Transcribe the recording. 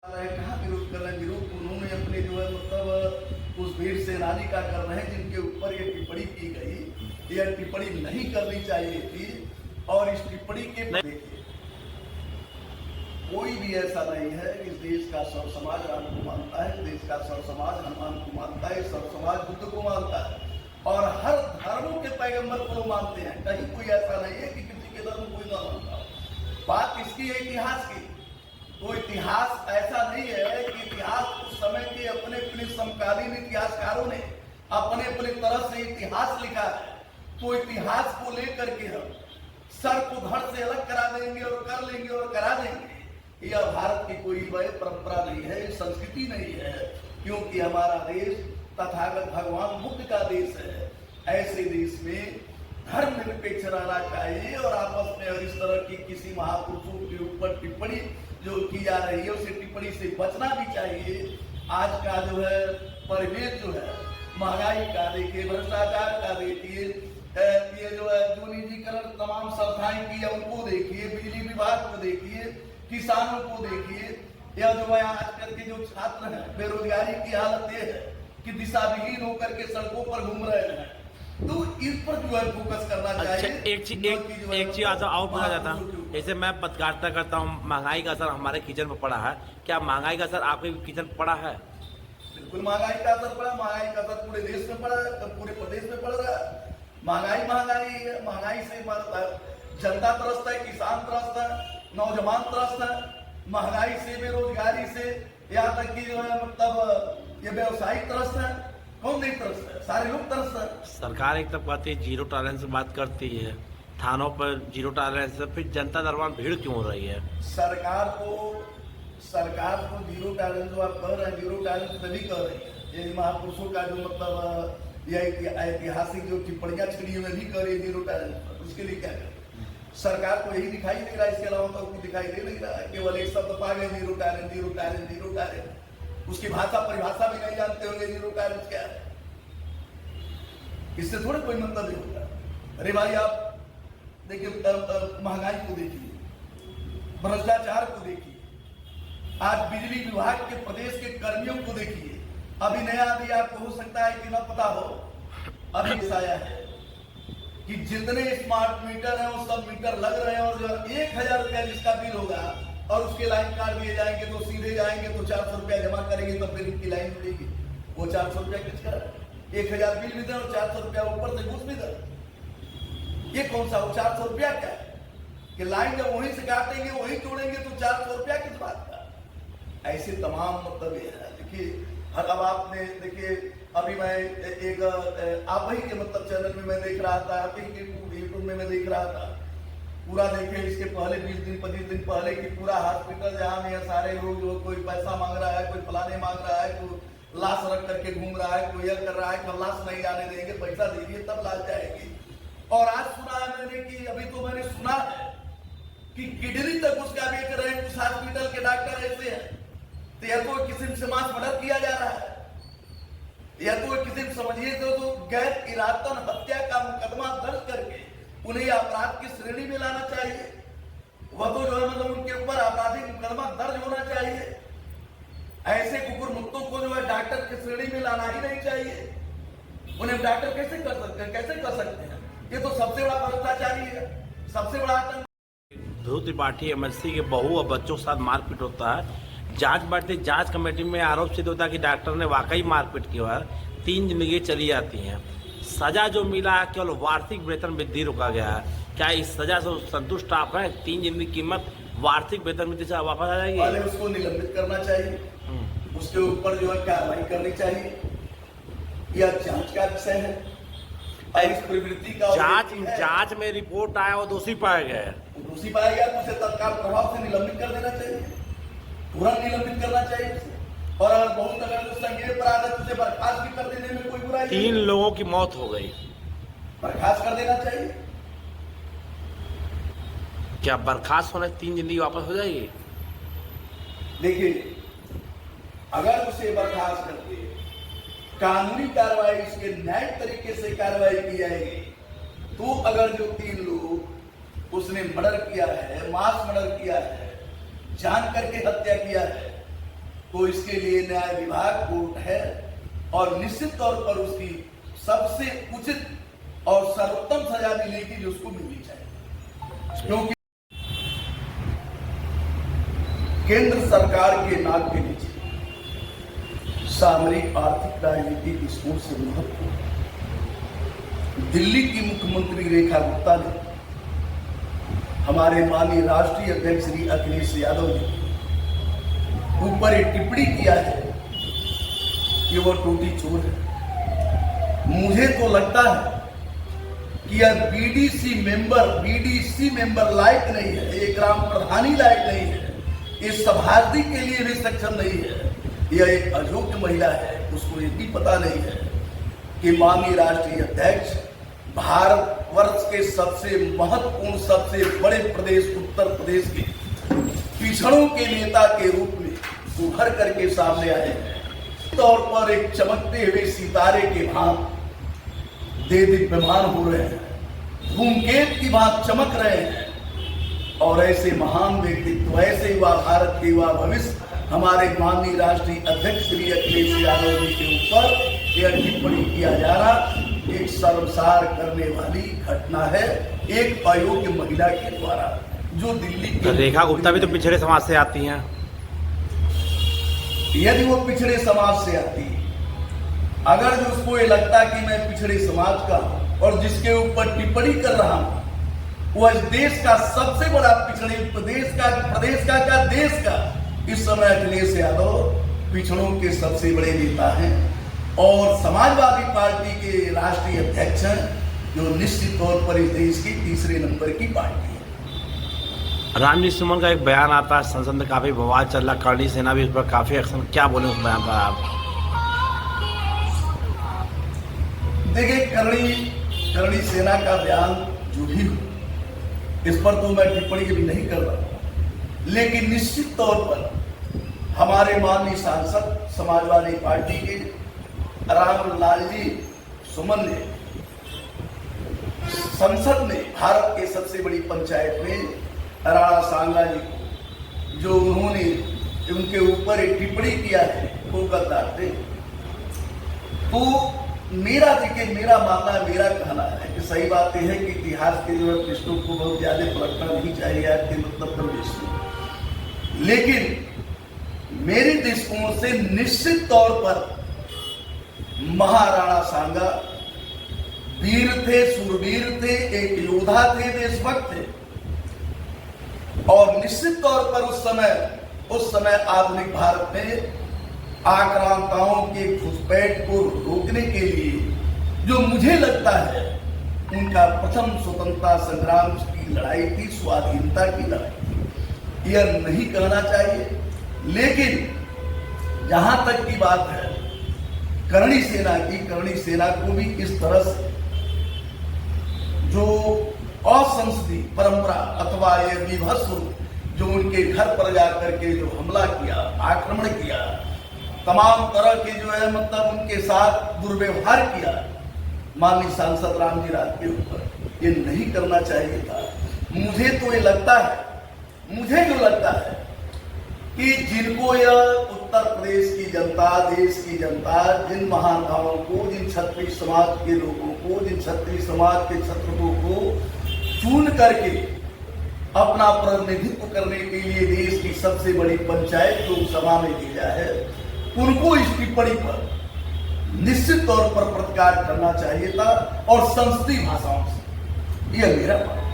कहाँ विरोध कर रहे हैं? विरोध उन्होंने अपने जो है मतलब उस वीर सेनानी का कर रहे हैं जिनके ऊपर ये टिप्पणी की गई। यह टिप्पणी नहीं करनी चाहिए थी और इस टिप्पणी के देखिए कोई भी ऐसा नहीं है। इस देश का सर्व समाज राम को मानता है, देश का सर्व समाज हनुमान को मानता है, सर्व समाज बुद्ध को मानता है और हर धर्मों के पैगंबर को मानते हैं। कहीं कोई ऐसा नहीं है कि किसी के धर्म कोई ना मानता। बात इसकी है इतिहास की। तो इतिहास ऐसा नहीं है कि इतिहास उस समय के अपने समकालीन इतिहासकारों ने अपने तरह से इतिहास लिखा है। तो इतिहास को लेकर के हम सर को धड़ से अलग करा देंगे और कर लेंगे और करा देंगे, यह भारत की कोई वह परंपरा नहीं है, संस्कृति नहीं है। क्योंकि हमारा देश तथागत भगवान बुद्ध का देश है। ऐसे देश में धर्म निरपेक्ष रहना चाहिए और आपस में और इस तरह की किसी महापुरुषों के ऊपर टिप्पणी जो की जा रही है उसे टिप्पणी से बचना भी चाहिए। आज का जो है परिवेश जो है महंगाई का देखिए, भ्रष्टाचार का देखिए, ये जो है जो निजीकरण तमाम संस्थाएं की है उनको देखिए, बिजली विभाग को देखिए, किसानों को देखिए, यह जो है आजकल के जो छात्र हैं बेरोजगारी की हालत ये है कि दिशाविहीन होकर के सड़कों पर घूम रहे हैं। तो इस पर जो है फोकस करना चाहिए। अच्छा, एक चीज आज और पूछा जाता है, जैसे मैं पत्रकारिता करता हूँ, महंगाई का असर हमारे किचन पर पड़ा है, क्या महंगाई का असर आपके किचन पर पड़ा है? बिल्कुल महंगाई का असर पड़ा। महंगाई का असर पूरे देश में पड़ा है, पूरे प्रदेश में पड़ रहा है। महंगाई है, महंगाई से जनता त्रस्त है, किसान त्रस्त है, नौजवान त्रस्त है। महंगाई से, बेरोजगारी से, यहाँ तक कि जो है मतलब ये व्यवसायिक त्रस्त है। कौन नहीं त्रस्त है? सारे लोग त्रस्त है। सरकार एक तक कहती है जीरो टॉलरेंस की बात करती है, थानों पर जीरो टॉलरेंस, फिर जनता दरबार भीड़ क्यों हो रही है? सरकार को जीरो टॉलरेंस जो आप कह रहे हैं, जीरो टॉलरेंस तभी कह रही है ये महापुरुषों का जो मतलब यह ऐतिहासिक जो टिप्पणियां छिड़ी हुई भी कर रही है जीरो टॉलरेंस। उसके लिए क्या करें? सरकार को यही दिखाई दे रहा है, इसके अलावा तो कुछ दिखाई दे नहीं रहा है। केवल एक शब्द पा गए zero tolerance, zero tolerance, zero tolerance. उसकी भाषा परिभाषा भी नहीं जानते होंगे जीरो टॉलरेंस क्या है। इससे थोड़े कोई मतलब नहीं होता। अरे भाई आप देखिए महंगाई को देखिए, भ्रष्टाचार को देखिए, आज बिजली विभाग के प्रदेश के कर्मियों को देखिए। अभी नया अभी आपको हो सकता है कि ना पता हो, अभी आया है कि जितने स्मार्ट मीटर हैं वो सब मीटर लग रहे हैं और जो 1000 रुपया जिसका बिल होगा और उसके लाइन काट दिए जाएंगे तो सीधे जाएंगे तो 400 रुपया जमा करेंगे तो फिर इनकी लाइन जुड़ेगी। वो 400 रुपया किस कर 1000 बिल भी दे और 400 रुपया ऊपर से घूस भी दे। ये कौन सा वो 400 रुपया क्या है कि लाइन जब वहीं से काटेंगे वहीं जोड़ेंगे तो 400 रुपया किस बात का? ऐसे तमाम मतलब ये है। देखिए अब आपने देखिए अभी मैं एक आप ही के मतलब चैनल में मैं देख रहा था, आप ही के यूट्यूब में मैं देख रहा था पूरा। देखिए इसके पहले 20 दिन 25 दिन पहले कि पूरा हॉस्पिटल जहाँ में सारे लोग जो कोई पैसा मांग रहा है, कोई फलाने मांग रहा है, कोई लाश रख करके घूम रहा है, कोई यह कर रहा है कि लाश नहीं जाने देंगे, पैसा दीजिए तब लाश जाएगी। और आज सुना है मैंने कि अभी तो मैंने सुना है कि किडनी तक उसका बेच रहे हैं कुछ हॉस्पिटल के डॉक्टर ऐसे हैं। तो यह तो किसी से मास मर्डर किया जा रहा है, यह तो किसी समझिए तो गैर इरादतन हत्या का मुकदमा दर्ज करके उन्हें अपराध की श्रेणी में लाना चाहिए। वह तो जो है मतलब उनके ऊपर आपराधिक मुकदमा दर्ज होना चाहिए। ऐसे कुकुर मुक्तों को जो है डॉक्टर की श्रेणी में लाना ही नहीं चाहिए। उन्हें डॉक्टर कैसे कर सकते हैं? ये तो सबसे बड़ा भ्रष्टाचारी है, सबसे बड़ा आतंक। ध्रुव त्रिपाठी एमएलसी के बहू और बच्चों के साथ मारपीट होता है। जांच बढ़ती, जांच कमेटी में आरोप सिद्ध होता है कि डॉक्टर ने वाकई मारपीट की है। 3 जिंदगी चली जाती हैं। सजा जो मिला है केवल वार्षिक वेतन वृद्धि रोका गया है। क्या इस सजा से संतुष्ट आप हैं? 3 जिंदगी कीमत वार्षिक वेतन वृद्धि से वापस आ जाएगी? पहले उसको निलंबित करना चाहिए, उसके ऊपर जो है कार्रवाई करनी चाहिए। यह जांच का विषय है। इस प्रवृत्ति का जांच में रिपोर्ट आया वो दोषी पाया गया है, दोषी पाया गया तो उसे तत्काल प्रभाव से निलंबित कर देना चाहिए, तुरंत निलंबित करना चाहिए। और अगर बहुत अगर संज्ञेय अपराध है तो उसे बर्खास्त भी कर देने में कोई बुराई नहीं। 3 लोगों की मौत हो गई, बर्खास्त कर देना चाहिए। क्या बर्खास्त होने 3 जिंदगी वापस हो जाएगी? देखिए अगर उसे बर्खास्त करके कानूनी कार्रवाई, उसके न्यायिक तरीके से कार्रवाई की जाएगी तो अगर जो 3 लोग उसने मर्डर किया है, मास मर्डर किया है, जान करके हत्या किया है, तो इसके लिए न्याय विभाग कोर्ट है और निश्चित तौर पर उसकी सबसे उचित और सर्वोत्तम सजा मिलेगी जो उसको मिलनी चाहिए। क्योंकि केंद्र सरकार के नाक के नीचे सामरिक आर्थिक राजनीतिक स्कूल से महत्वपूर्ण दिल्ली की मुख्यमंत्री रेखा गुप्ता ने हमारे माननीय राष्ट्रीय अध्यक्ष श्री अखिलेश यादव ने ऊपर एक टिप्पणी किया है कि वो टूटी चोर है। मुझे तो लगता है कि यह बीडीसी मेंबर लायक नहीं है, ये ग्राम प्रधानी लायक नहीं है, ये सभापति के लिए भी सक्षम नहीं है। यह एक अयोग्य महिला है, उसको ये भी पता नहीं है कि माननीय राष्ट्रीय अध्यक्ष भारतवर्ष के सबसे महत्वपूर्ण सबसे बड़े प्रदेश उत्तर प्रदेश के पिछड़ों के नेता के रूप में उभर करके सामने आए हैं। तौर पर एक चमकते हुए सितारे के भांति दीप्यमान हो रहे हैं, धूमकेतु की भांति चमक रहे हैं और ऐसे महान व्यक्तित्व, ऐसे युवा भारत के युवा भविष्य हमारे माननीय राष्ट्रीय अध्यक्ष श्री अखिलेश यादव जी के ऊपर यह टिप्पणी किया जा रहा एक शर्मसार करने वाली घटना है, एक अयोग्य महिला के द्वारा जो दिल्ली की। रेखा गुप्ता भी तो पिछड़े समाज से आती हैं। यदि वो पिछड़े समाज से आती, अगर जो उसको ये लगता कि मैं पिछड़े समाज का और जिसके ऊपर टिप्पणी कर रहा हूं वह इस देश का सबसे बड़ा पिछड़े प्रदेश का देश का इस समय अखिलेश यादव पिछड़ों के सबसे बड़े नेता हैं और समाजवादी पार्टी के राष्ट्रीय अध्यक्ष हैं, जो निश्चित तौर पर इस देश की तीसरे नंबर की पार्टी है। रामजी सुमन का एक बयान आता है, संसद में काफी बवाल चल रहा, करणी सेना भी उस पर काफी एक्शन, क्या बोले उस बयान पर आप? देखिए, करणी सेना का बयान जो भी हो, इस पर तो मैं टिप्पणी भी नहीं कर रहा, लेकिन निश्चित तौर पर हमारे माननीय सांसद समाजवादी पार्टी के रामलाल जी सुमन ने संसद में भारत के सबसे बड़ी पंचायत में राणा सांगा जी को जो उन्होंने उनके ऊपर एक टिप्पणी किया है वो गद्दार थे, तो मेरा मानना है, मेरा कहना है कि सही बात यह है कि इतिहास के जो पृष्ठों को बहुत ज्यादा पलटना नहीं चाहिए आपके मतलब प्रदेश में, लेकिन मेरे दृष्टिकोण से निश्चित तौर पर महाराणा सांगा वीर थे, सूरवीर थे, एक योद्धा थे, देशभक्त थे और निश्चित तौर पर उस समय आधुनिक भारत में आक्रांताओं के घुसपैठ को रोकने के लिए जो मुझे लगता है उनका प्रथम स्वतंत्रता संग्राम की लड़ाई थी, स्वाधीनता की लड़ाई थी, यह नहीं कहना चाहिए। लेकिन जहां तक की बात है करणी सेना को भी इस तरह से जो असंसदीय परंपरा अथवा ये विभत्स जो उनके घर पर जाकर के जो हमला किया, आक्रमण किया, तमाम तरह के जो है मतलब उनके साथ दुर्व्यवहार किया माननीय सांसद रामजी राज के ऊपर, ये नहीं करना चाहिए था। मुझे जो लगता है कि जिनको यह उत्तर प्रदेश की जनता, देश की जनता, जिन महानुभावों को, जिन क्षत्रिय समाज के लोगों को, जिन क्षत्रिय समाज के क्षत्रपों को चुन करके अपना प्रतिनिधित्व करने के लिए देश की सबसे बड़ी पंचायत लोकसभा में भेजा है, उनको इस टिप्पणी पर निश्चित तौर पर प्रतिकार करना चाहिए था और संसदीय भाषाओं से, यह मेरा मानना है।